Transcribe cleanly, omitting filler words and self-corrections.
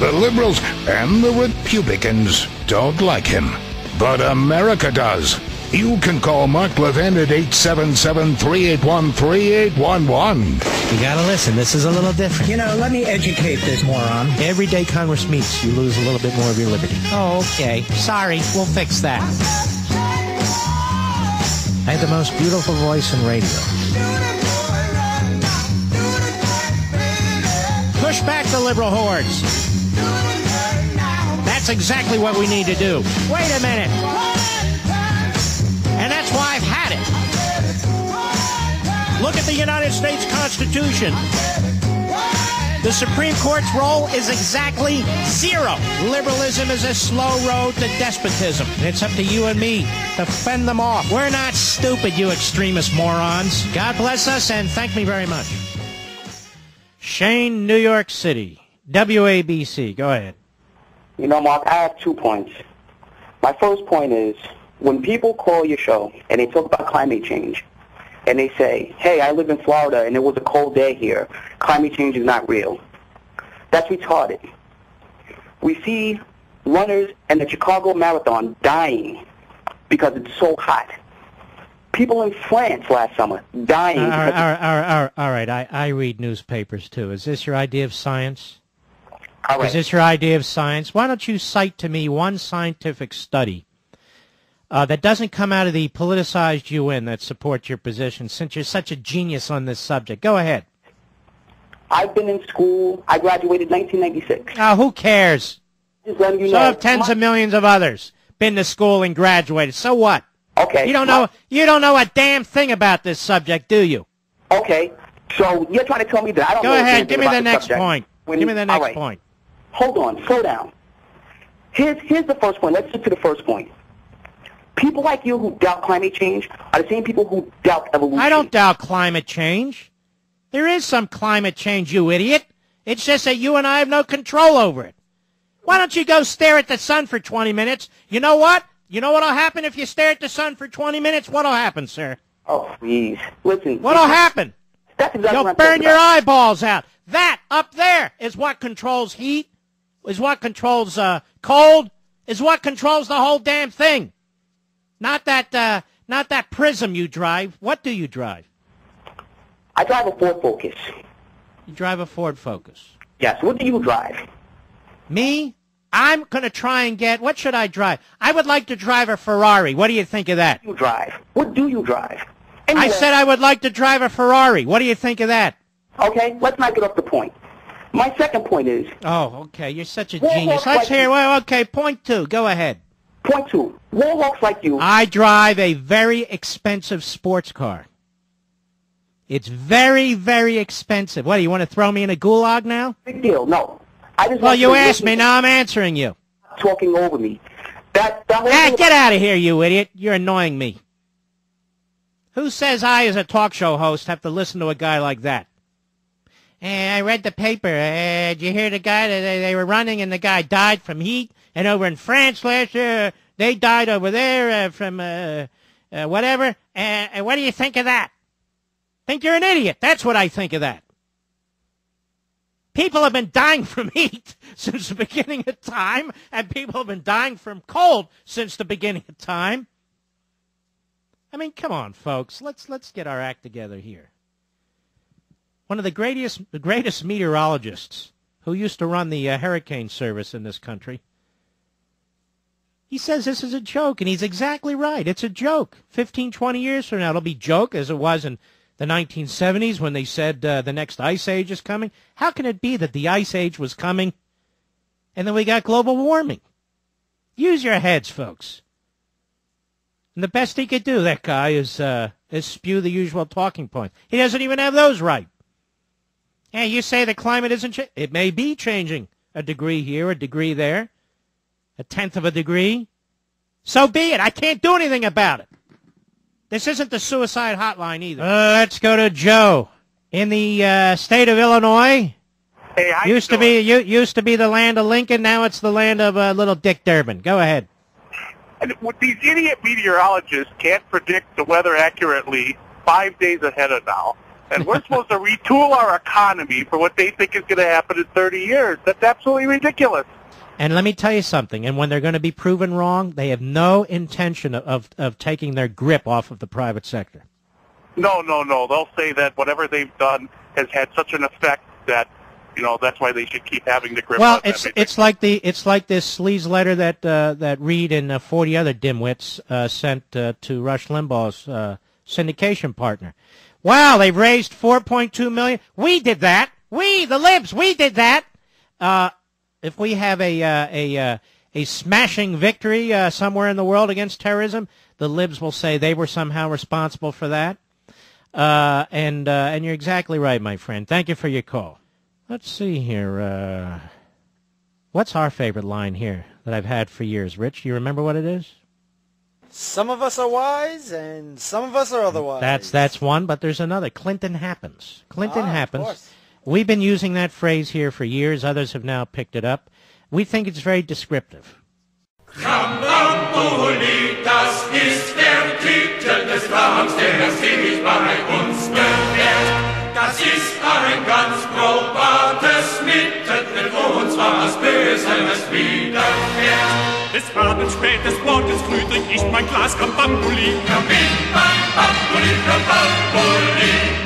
The liberals and the Republicans don't like him, but America does. You can call Mark Levin at 877-381-3811. You gotta listen. This is a little different. You know, let me educate this moron. Every day Congress meets, you lose a little bit more of your liberty. Oh, okay. Sorry. We'll fix that. I have the most beautiful voice in radio. Push back the liberal hordes. That's exactly what we need to do. Wait a minute. And that's why I've had it. Look at the United States Constitution. The Supreme Court's role is exactly zero. Liberalism is a slow road to despotism. It's up to you and me to fend them off. We're not stupid, you extremist morons. God bless us, and thank me very much. Shane, New York City. WABC. Go ahead. You know, Mark, I have 2 points. My first point is, when people call your show and they talk about climate change, and they say, hey, I live in Florida and it was a cold day here, climate change is not real, that's retarded. We see runners in the Chicago Marathon dying because it's so hot. People in France last summer dying. All right. I read newspapers, too. Is this your idea of science? All right. Is this your idea of science? Why don't you cite to me one scientific study that doesn't come out of the politicized UN that supports your position, since you're such a genius on this subject? Go ahead. I've been in school. I graduated 1996. Oh, who cares? Just letting you So know. have tens of millions of others been to school and graduated. So what? Okay. You don't know a damn thing about this subject, do you? Okay. So you're trying to tell me that I don't know. Go ahead. anything Give me about the this next subject. point. Give me the next point. Hold on. Slow down. Here's the first point. Let's get to the first point. People like you who doubt climate change are the same people who doubt evolution. I don't doubt climate change. There is some climate change, you idiot. It's just that you and I have no control over it. Why don't you go stare at the sun for 20 minutes? You know what? You know what'll happen if you stare at the sun for 20 minutes? What'll happen, sir? Oh, please. Listen. What'll happen? That's exactly You'll what I'm burn talking your about. eyeballs out. That up there is what controls heat, is what controls cold, is what controls the whole damn thing. Not that prism you drive. What do you drive? I drive a Ford Focus. You drive a Ford Focus. Yes. What do you drive? Me? I'm going to try and get, what should I drive? I would like to drive a Ferrari. What do you think of that? You drive. What do you drive? Anyway, I said I would like to drive a Ferrari. What do you think of that? Okay, let's not get off the point. My second point is... Oh, okay. You're such a Warhawks genius. Let's like hear, you. well, okay, point 2. Go ahead. Point 2. Warhawks like you... I drive a very expensive sports car. It's very, very expensive. What, do you want to throw me in a gulag now? Big deal. No. I just Well, want you to asked listen me. to Now I'm answering you. talking over me. That whole Ah, thing get out of here, you idiot. You're annoying me. Who says I, as a talk show host, have to listen to a guy like that? I read the paper. Did you hear the guy that they were running and the guy died from heat? And over in France last year, they died over there from whatever. And what do you think of that? Think you're an idiot. That's what I think of that. People have been dying from heat since the beginning of time, and people have been dying from cold since the beginning of time. I mean, come on, folks. Let's get our act together here. One of the greatest meteorologists who used to run the hurricane service in this country, he says this is a joke, and he's exactly right. It's a joke. 15, 20 years from now, it'll be a joke, as it was in the 1970s when they said the next ice age is coming. How can it be that the ice age was coming and then we got global warming? Use your heads, folks. And the best he could do, that guy, is spew the usual talking points. He doesn't even have those right. Yeah, you say the climate isn't changing. It may be changing a degree here, a degree there, a tenth of a degree. So be it. I can't do anything about it. This isn't the suicide hotline either. Let's go to Joe in the state of Illinois. Hey, how used to be the land of Lincoln. Now it's the land of little Dick Durbin. Go ahead. And these idiot meteorologists can't predict the weather accurately 5 days ahead of now. And we're supposed to retool our economy for what they think is going to happen in 30 years. That's absolutely ridiculous. And let me tell you something, and when they're going to be proven wrong, they have no intention of taking their grip off of the private sector. No. They'll say that whatever they've done has had such an effect that, that's why they should keep having the grip on everything. It's like this sleaze letter that Reed and 40 other dimwits sent to Rush Limbaugh's syndication partner. Wow, they've raised $4.2 million. We did that. We, the libs, we did that. If we have a smashing victory somewhere in the world against terrorism, the libs will say they were somehow responsible for that. And you're exactly right, my friend. Thank you for your call. Let's see here. What's our favorite line here that I've had for years? Rich, do you remember what it is? Some of us are wise, and some of us are otherwise. That's one, but there's another. Clinton happens. Clinton happens. Of course. We've been using that phrase here for years. Others have now picked it up. We think it's very descriptive. Krambambuli, das ist der Titel des Drams, der sich bei uns bewährt. Das ist ein ganz probates Mittel, mit uns was Böses widerfährt. Des Abends spät, des Morgens früh trink ich mein Glas Krambambuli. Krambambuli, Krambambuli.